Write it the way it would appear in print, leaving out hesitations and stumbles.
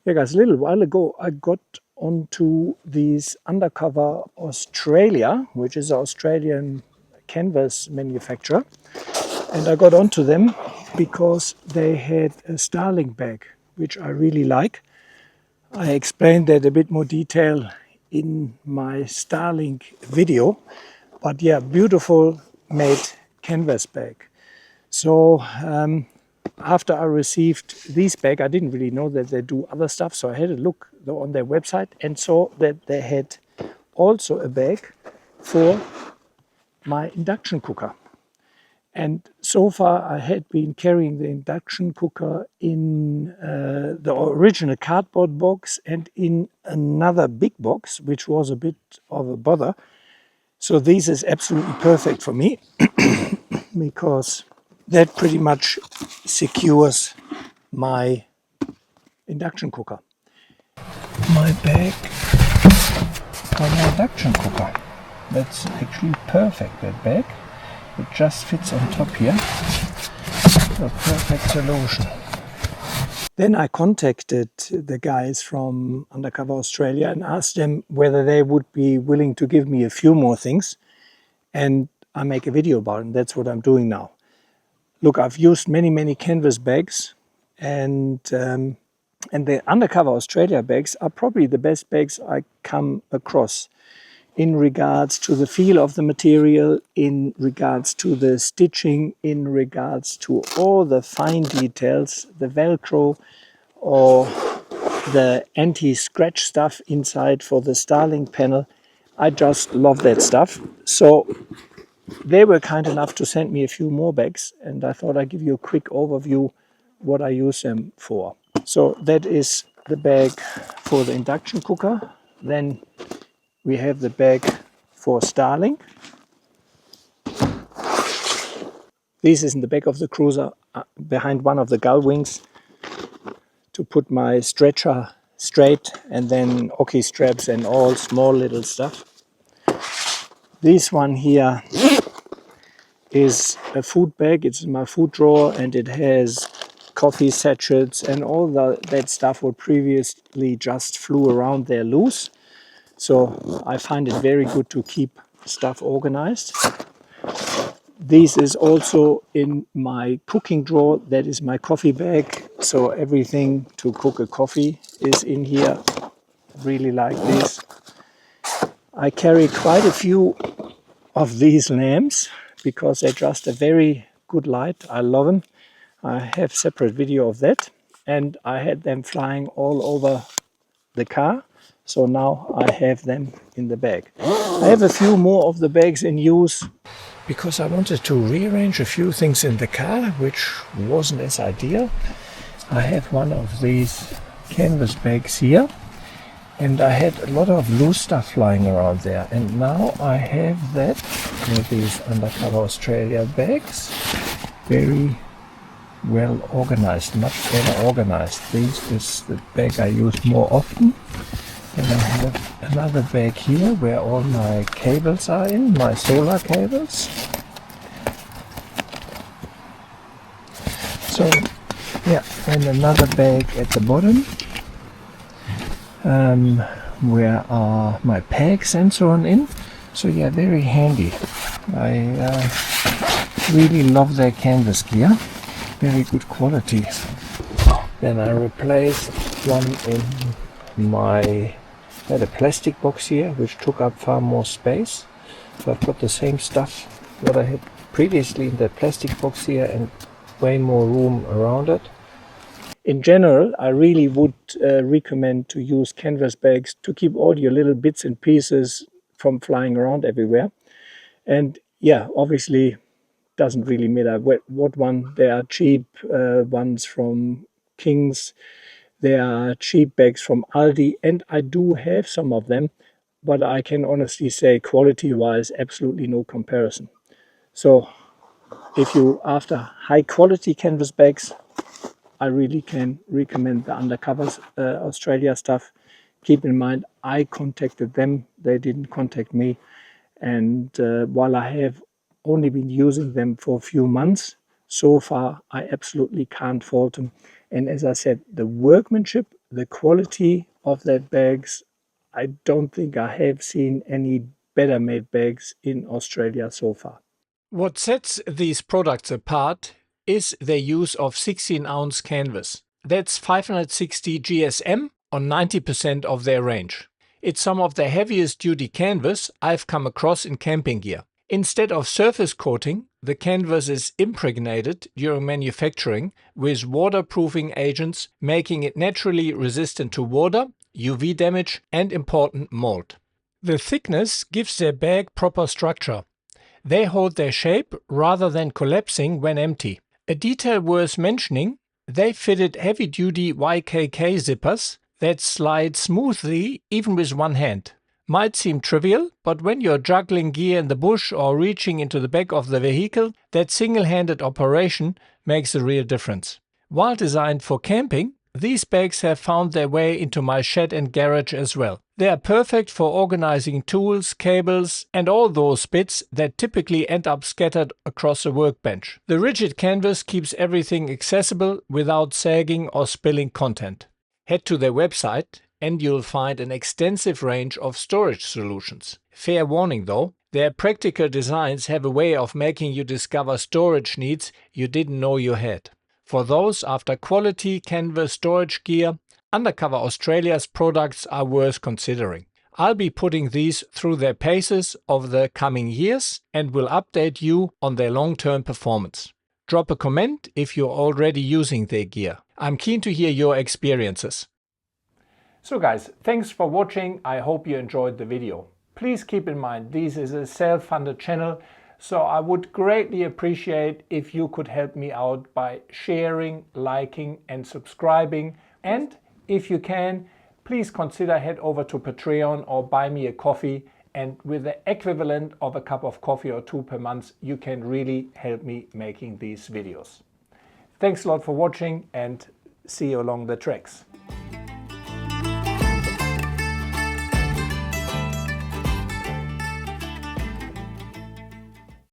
Yeah guys, a little while ago I got onto these Underkover Australia, which is an Australian canvas manufacturer, and I got onto them because they had a Starlink bag, which I really like. I explained that a bit more detail in my Starlink video, but yeah, beautiful made canvas bag. So after I received this bag, I didn't really know that they do other stuff, so I had a look on their website and saw that they had also a bag for my induction cooker. And so far I had been carrying the induction cooker in the original cardboard box and in another big box, which was a bit of a bother. So this is absolutely perfect for me because that pretty much secures my induction cooker. My bag for my induction cooker. That's actually perfect, that bag. It just fits on top here. A perfect solution. Then I contacted the guys from Underkover Australia and asked them whether they would be willing to give me a few more things, and I make a video about it. That's what I'm doing now. Look, I've used many canvas bags, and the Underkover Australia bags are probably the best bags I come across in regards to the feel of the material, in regards to the stitching, in regards to all the fine details, the Velcro or the anti-scratch stuff inside for the Starlink panel. I just love that stuff. So they were kind enough to send me a few more bags, and I thought I'd give you a quick overview what I use them for. So that is the bag for the induction cooker. Then we have the bag for Starlink. This is in the back of the cruiser behind one of the gull wings to put my stretcher straight, and then hockey straps and all small little stuff. This one here is a food bag. It's my food drawer, and it has coffee sachets and all that stuff what previously just flew around there loose. So I find it very good to keep stuff organized. This is also in my cooking drawer. That is my coffee bag. So everything to cook a coffee is in here. Really like this. I carry quite a few of these lamps because they're just a very good light. I love them. I have separate video of that, and I had them flying all over the car. So now I have them in the bag. I have a few more of the bags in use because I wanted to rearrange a few things in the car, which wasn't as ideal. I have one of these canvas bags here, and I had a lot of loose stuff flying around there, and now I have that with these Underkover Australia bags. Very well organized, much better organized. This is the bag I use more often. And I have another bag here where all my cables are in, my solar cables. So yeah, and another bag at the bottom where are my pegs and so on in. So yeah, very handy. I really love their canvas gear. Very good quality. Then I replaced one in my had a plastic box here which took up far more space. So I've got the same stuff what I had previously in the plastic box here and way more room around it. In general, I really would recommend to use canvas bags to keep all your little bits and pieces from flying around everywhere. And yeah, obviously doesn't really matter what one. There are cheap ones from King's. There are cheap bags from Aldi, and I do have some of them, but I can honestly say quality-wise, absolutely no comparison. So if you after high quality canvas bags, I really can recommend the Underkover Australia stuff. Keep in mind, I contacted them, they didn't contact me. And while I have only been using them for a few months, so far I absolutely can't fault them. And as I said, the workmanship, the quality of that bags, I don't think I have seen any better made bags in Australia so far. What sets these products apart is their use of 16-ounce canvas. That's 560 GSM on 90% of their range. It's some of the heaviest duty canvas I've come across in camping gear. Instead of surface coating, the canvas is impregnated during manufacturing with waterproofing agents, making it naturally resistant to water, UV damage, and important mold. The thickness gives their bag proper structure. They hold their shape rather than collapsing when empty. A detail worth mentioning, they fitted heavy-duty YKK zippers that slide smoothly even with one hand. Might seem trivial, but when you're juggling gear in the bush or reaching into the back of the vehicle, that single-handed operation makes a real difference. While designed for camping, these bags have found their way into my shed and garage as well. They are perfect for organizing tools, cables, and all those bits that typically end up scattered across a workbench. The rigid canvas keeps everything accessible without sagging or spilling content. Head to their website and you'll find an extensive range of storage solutions. Fair warning though, their practical designs have a way of making you discover storage needs you didn't know you had. For those after quality canvas storage gear, Underkover Australia's products are worth considering. I'll be putting these through their paces over the coming years and will update you on their long-term performance. Drop a comment if you're already using their gear. I'm keen to hear your experiences. So guys, thanks for watching. I hope you enjoyed the video. Please keep in mind this is a self-funded channel, so I would greatly appreciate if you could help me out by sharing, liking and subscribing. And if you can, please consider head over to Patreon or buy me a coffee, and with the equivalent of a cup of coffee or two per month, you can really help me making these videos. Thanks a lot for watching and see you along the tracks.